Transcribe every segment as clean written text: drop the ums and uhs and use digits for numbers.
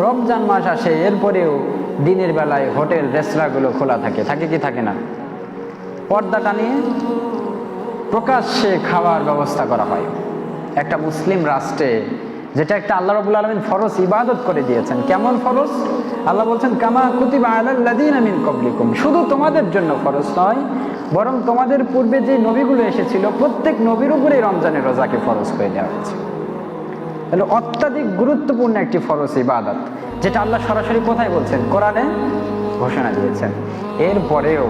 রমজান মাস আসে, এরপরেও দিনের বেলায় হোটেল রেস্তোরাঁগুলো খোলা থাকে, থাকে কি থাকে না? পর্দাটা নিয়ে প্রকাশ্যে খাওয়ার ব্যবস্থা করা হয়। একটা মুসলিম রাষ্ট্রে, যেটা একটা আল্লাহ রাব্বুল আলামিন ফরজ ইবাদত করে দিয়েছেন। কেমন ফরজ? আল্লাহ বলছেন কামা কুতিবা আলাল্লাযীনা মিন ক্বাবলিকুম, শুধু তোমাদের জন্য ফরজ নয়, বরং তোমাদের পূর্বে যে নবীগুলো এসেছিল প্রত্যেক নবীর উপরে রমজানের রোজাকে ফরজ করে দেওয়া হয়েছে। তাহলে অত্যাধিক গুরুত্বপূর্ণ একটি ফরজ ইবাদত, যেটা আল্লাহ সরাসরি কোথায় বলছেন? কোরআনে ঘোষণা দিয়েছেন। এরপরেও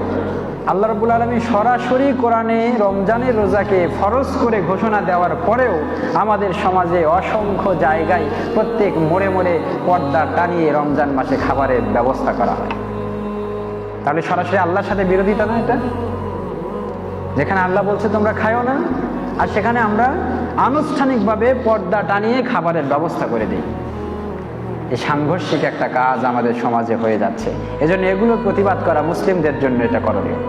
আল্লাহ রাব্বুল আলামিন সরাসরি কোরআনে রমজানের রোজাকে ফরজ করে ঘোষণা দেওয়ার পরেও আমাদের সমাজে অসংখ্য জায়গায় প্রত্যেক মোড়ে মোড়ে পর্দা টানিয়ে রমজান মাসে খাবারের ব্যবস্থা করা হয়। তাহলে সরাসরি আল্লাহর সাথে বিরোধিতা না এটা? যেখানে আল্লাহ বলছে তোমরা খায়ও না, আর সেখানে আমরা আনুষ্ঠানিকভাবে পর্দা টানিয়ে খাবারের ব্যবস্থা করে দিই। এই সাংঘর্ষিক একটা কাজ আমাদের সমাজে হয়ে যাচ্ছে। এজন্য এগুলোর প্রতিবাদ করা মুসলিমদের জন্য এটা করণীয়।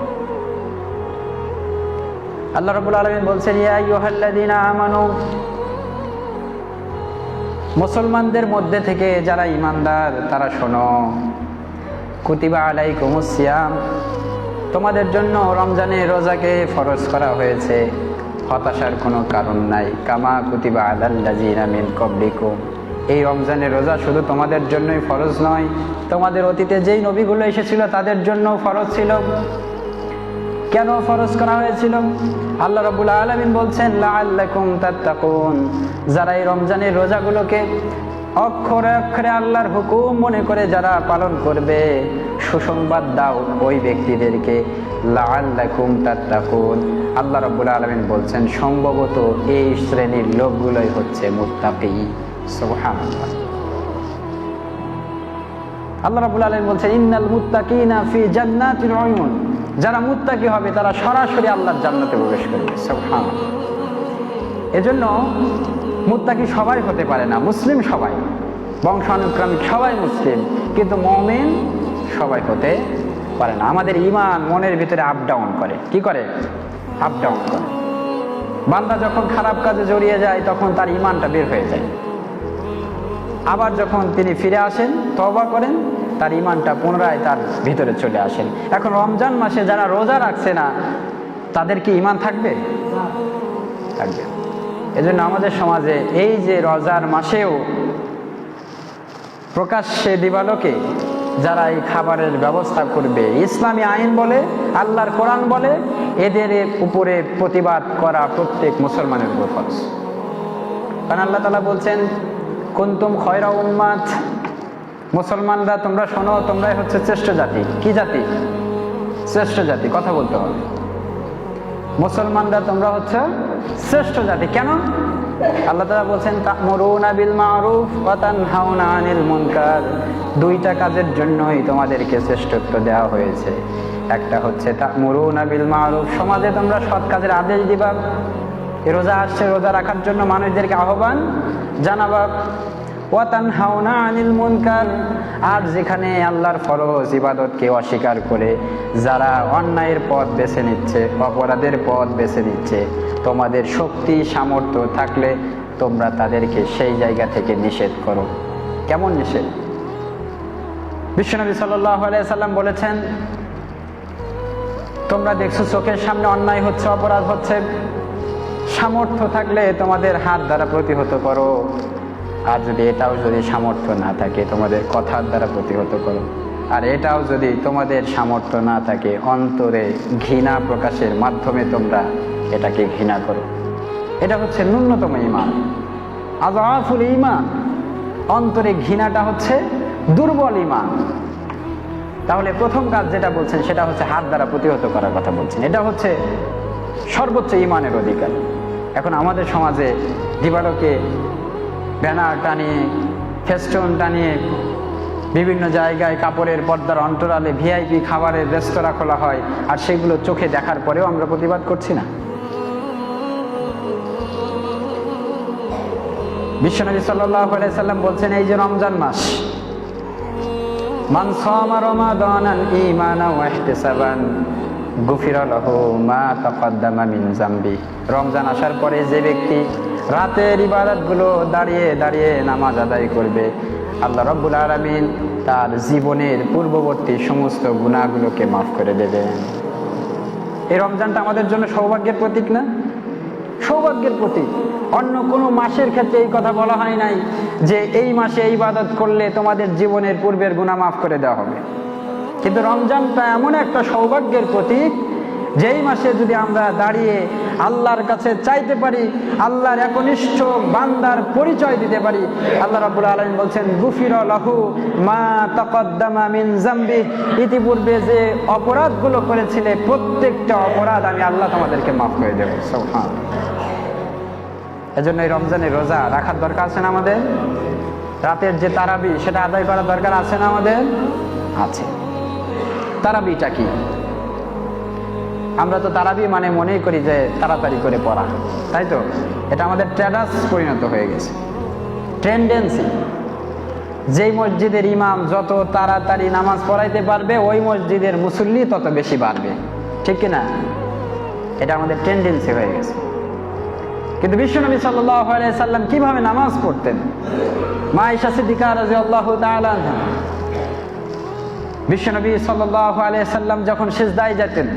আল্লাহ রাব্বুল আলামিন বলছেন ইয়া আইয়ুহাল্লাযীনা আমানু, মুসলমানদের মধ্যে থেকে যারা ঈমানদার তারা শোনো, কুতিবা আলাইকুমুস সিয়াম, তোমাদের জন্য রমজানের রোজাকে ফরজ করা হয়েছে, হতাশার কোনো কারণ নাই। কামা কুতিবা আলাল্লাযীনা মিন ক্বাবলিকুম, এই রমজানের রোজা শুধু তোমাদের জন্যই ফরজ নয়, তোমাদের অতীতে যেই নবীগুলো এসেছিল তাদের জন্য ফরজ ছিল। কেন ফরজ করা হয়েছিল? আল্লাহ রাব্বুল আলামিন বলছেন লাআল্লাকুম তাত্তাকুন, যারা এই রমজানের রোজাগুলোকে অক্ষরে অক্ষরে আল্লাহর হুকুম মনে করে যারা পালন করবে, সুসংবাদ দাও ওই ব্যক্তিদেরকে। লাআল্লাকুম তাত্তাকুন, আল্লাহ রাব্বুল আলামিন বলছেন সম্ভবত এই শ্রেণীর লোকগুলোই হচ্ছে মুত্তাকি। সুবহানাল্লাহ। আল্লাহ রাব্বুল আলামিন বলছেন ইন্নাল মুত্তাকিনা ফি জান্নাতিল উয়ুন, যারা মুত্তাকি হবে তারা সরাসরি আল্লাহর জান্নাতে প্রবেশ করবে। সুবহানাল্লাহ। এজন্য মুত্তাকি সবাই হতে পারে না, মুসলিম সবাই, বংশানুক্রমিক সবাই মুসলিম, কিন্তু মুমিন সবাই হতে পারে না। আমাদের ঈমান মনের ভিতরে আপ ডাউন করে। কি করে? আপ ডাউন করে। বান্দা যখন খারাপ কাজে জড়িয়ে যায় তখন তার ঈমানটা বের হয়ে যায়, আবার যখন তিনি ফিরে আসেন তওবা করেন তার ঈমানটা পুনরায় তার ভিতরে চলে আসেন। এখন রমজান মাসে যারা রোজা রাখছে না তাদের কি ঈমান থাকবে? থাকবে। এজন্য আমাদের সমাজে এই যে রোজার মাসেও প্রকাশ্যে দিবালোকে যারা এই খাবারের ব্যবস্থা করবে, ইসলামী আইন বলে, আল্লাহর কোরআন বলে, এদের উপরে প্রতিবাদ করা প্রত্যেক মুসলমানের উপর ফরজ। কারণ আল্লাহ তাআলা বলছেন কুনতুম খয়রা উম্মাত, মুসলমানরা তোমরা শোনো, তোমরাই হচ্ছে শ্রেষ্ঠ জাতি। কি জাতি? শ্রেষ্ঠ জাতি। কথা বলতে হবে। মুসলমানরা তোমরা হচ্ছে শ্রেষ্ঠ জাতি। কেন? আল্লাহ তাআলা বলছেন তা'মুরুনা বিল মা'রুফ ওয়া তানহাউনা আনিল মুনকার, দুইটা কাজের জন্যই তোমাদেরকে শ্রেষ্ঠত্ব দেওয়া হয়েছে। একটা হচ্ছে তা'মুরুনা বিল মা'রুফ, সমাজে তোমরা সৎ কাজের আদেশ দিবা। রোজা আসছে, রোজা রাখার জন্য মানুষদেরকে আহ্বান জানাবা। ওয়া তানহাউনা আনিল মুনকার, আর যেখানে আল্লাহর ফরজ ইবাদতকে অস্বীকার করে যারা অন্যায়ের পথ বেছে নিচ্ছে, অপরাধের পথ বেছে নিচ্ছে, তোমাদের শক্তি সামর্থ্য থাকলে তোমরা তাদেরকে সেই জায়গা থেকে নিষেধ করো। কেমন নিষেধ? বিশ্বনবী সাল্লাল্লাহু আলাইহি সাল্লাম বলেছেন তোমরা দেখছো চোখের সামনে অন্যায় হচ্ছে, অপরাধ হচ্ছে, সামর্থ্য থাকলে তোমাদের হাত দ্বারা প্রতিহত করো, আর যদি এটাও যদি সামর্থ্য না থাকে তোমাদের কথার দ্বারা প্রতিহত করো, আর এটাও যদি তোমাদের সামর্থ্য না থাকে অন্তরে ঘৃণা প্রকাশের মাধ্যমে তোমরা এটাকে ঘৃণা করো। এটা হচ্ছে ন্যূনতম ঈমান, আযআফুল ঈমান। অন্তরে ঘৃণাটা হচ্ছে দুর্বল ঈমান। তাহলে প্রথম কাজ যেটা বলছেন সেটা হচ্ছে হাত দ্বারা প্রতিহত করার কথা বলছেন, এটা হচ্ছে সর্বোচ্চ ঈমানের অধিকার। এখন আমাদের সমাজে দিবালোকে ব্যানার টানিয়ে, ফেস্টুন টানিয়ে বিভিন্ন জায়গায় কাপড়ের পর্দার অন্তরালে ভিআইপি খাবারের রেস্তোরাঁ খোলা হয়, আর সেগুলো চোখে দেখার পরেও আমরা প্রতিবাদ করছি না। বিশ্বনবী সাল্লাল্লাহু আলাইহি সাল্লাম বলছেন এই যে রমজান মাস, মান সামা রমাদানান ঈমানান ওয়া ইহতিসাবান গুফিরা লাহু মা তাকাদ্দামা মিন যামবি। রমজান আসার পরে যে ব্যক্তি রাতের ইবাদতগুলো দাঁড়িয়ে দাঁড়িয়ে নামাজ আদায় করবে আল্লাহ রাব্বুল আলামিন তার জীবনের পূর্ববর্তী সমস্ত গুনাহগুলোকে মাফ করে দেবেন। এই রমজানটা আমাদের জন্য সৌভাগ্যের প্রতীক না? সৌভাগ্যের প্রতীক। অন্য কোনো মাসের ক্ষেত্রে এই কথা বলা হয় নাই যে এই মাসে এই ইবাদত করলে তোমাদের জীবনের পূর্বের গুনাহ মাফ করে দেওয়া হবে। কিন্তু রমজানটা এমন একটা সৌভাগ্যের প্রতীক, যেই মাসে যদি আমরা দাঁড়িয়ে আল্লাহর কাছে চাইতে পারি, আল্লাহর একনিষ্ঠ বান্দার পরিচয় দিতে পারি। আল্লাহ রাব্বুল আলামিন বলছেন, গুফিরা লাহু মা তাকাদ্দামা মিন যামবি, ইতিপূর্বে যে অপরাধগুলো করেছিলে প্রত্যেকটা অপরাধ আমি আল্লাহ তোমাদেরকে মাফ করে দেব। সুবহানাল্লাহ। এজন্য এই রমজানের রোজা রাখার দরকার আছে না আমাদের? রাতের যে তারাবি সেটা আদায় করার দরকার আছে না আমাদের? আছে। তারাবিটা কি? আমরা তো তারাবি মানে মনেই করি যে তাড়াতাড়ি করে পড়া, তাই তো? এটা আমাদের ট্র্যাডাস পরিণত হয়ে গেছে, টেন্ডেন্সি। যেই মসজিদের ইমাম যত তাড়াতাড়ি নামাজ পড়াইতে পারবে ওই মসজিদের মুসল্লি তত বেশি বাড়বে, ঠিক কিনা? এটা আমাদের টেন্ডেন্সি হয়ে গেছে। কিন্তু বিশ্বনবী সাল্লাল্লাহু আলাইহি সাল্লাম কিভাবে নামাজ পড়তেন? মা আয়েশা সিদ্দিকা রাদিয়াল্লাহু তাআলা আনহা, বিশ্বনবী সাল্লাল্লাহু আলাইহি সাল্লাম যখন সিজদায় যেতেন,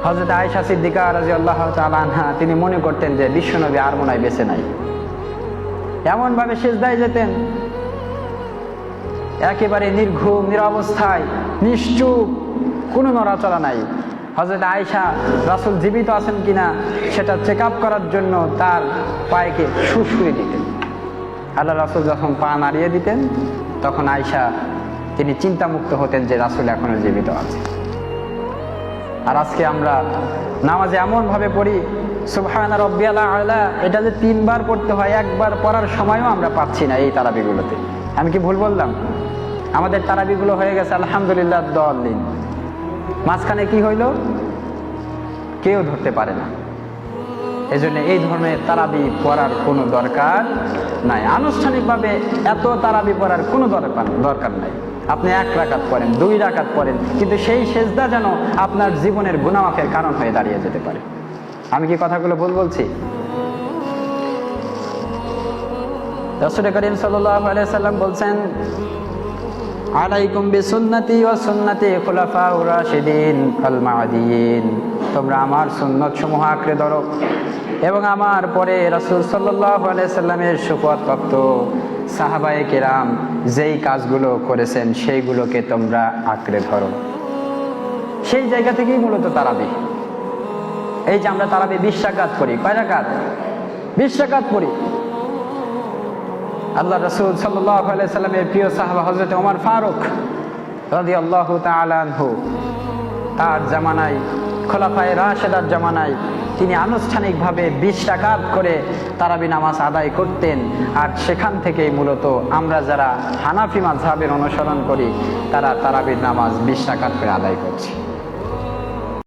হযরত আয়েশা সিদ্দিকা রাদিয়াল্লাহু তাআলা আনহা তিনি মনে করতেন যে বিশ্বনবী আর মনে হয় বেঁচে নাই। এমন ভাবে সিজদায় যেতেন, একেবারে নির্ঘুম নিরবস্থায়, নিশ্চুপ, কোনো নড়াচড়া নাই। হযরত আয়েশা রাসূল জীবিত আছেন কিনা সেটা চেক আপ করার জন্য তার পায়েকে সুড়সুড়ি দিতেন। আল্লাহ রাসূল যখন পা নাড়িয়ে দিতেন তখন আয়েশা তিনি চিন্তামুক্ত হতেন যে রাসূল এখনো জীবিত আছে। আর আজকে আমরা নামাজে এমন ভাবে পড়ি, সুবহানা রাব্বিয়াল আ'লা, এটা যে 3 বার পড়তে হয়, একবার পড়ার সময়ও আমরা পাচ্ছি না এই তারাবিগুলোতে। আমি কি ভুল বললাম? আমাদের তারাবিগুলো হয়ে গেছে আলহামদুলিল্লাহ দলিন। মাঝখানে কি হইল কেউ ধরতে পারে না। এজন্য এই ধরনের তারাবি পড়ার কোনো দরকার নাই। আনুষ্ঠানিকভাবে এত তারাবি পড়ার কোনো দরকার নাই। আপনি 1 রাকাত পড়েন, 2 রাকাত পড়েন, কিন্তু সেই সেজদা যেন আপনার জীবনের গুনাহ মাফের কারণ হয়ে দাঁড়িয়ে যেতে পারে। আমি কি কথাগুলো ভুল বলছি? রাসূল করিম সাল্লাল্লাহু আলাইহি সাল্লাম বলছেন, আলাইকুম বিসুন্নতি ওয়া সুন্নতি খুলাফাউর রাশিদিন আল মাহদিয়িন, তোমরা আমার সুন্নত সমূহ আঁকড়ে ধরো এবং আমার পরে রাসূল সাল্লাল্লাহু আলাইহি সাল্লামের সুপাত্প্রাপ্ত সাহাবায়ে কেরাম যেই কাজগুলো করেছেন সেইগুলোকে তোমরা আঁকড়ে ধরো। সেই জায়গা থেকেই মূলত তারাবি। এই যে আমরা তারাবি 20 রাকাত পড়ি, কয় রাকাত? 20 রাকাত পড়ি। আল্লাহ রাসূল সাল্লাল্লাহু আলাইহি সাল্লামের প্রিয় সাহাবা হযরত ওমর ফারুক রাদিয়াল্লাহু তাআলা আনহু, তার জামানায়, খোলাফায়ে রাশেদার জামানায় তিনি আনুষ্ঠানিকভাবে 20 রাকাত করে তারাবি নামাজ আদায় করতেন। আর সেখান থেকেই মূলত আমরা যারা হানাফি মাযহাবের অনুসরণ করি তারা তারাবির নামাজ 20 রাকাত করে আদায় করছি।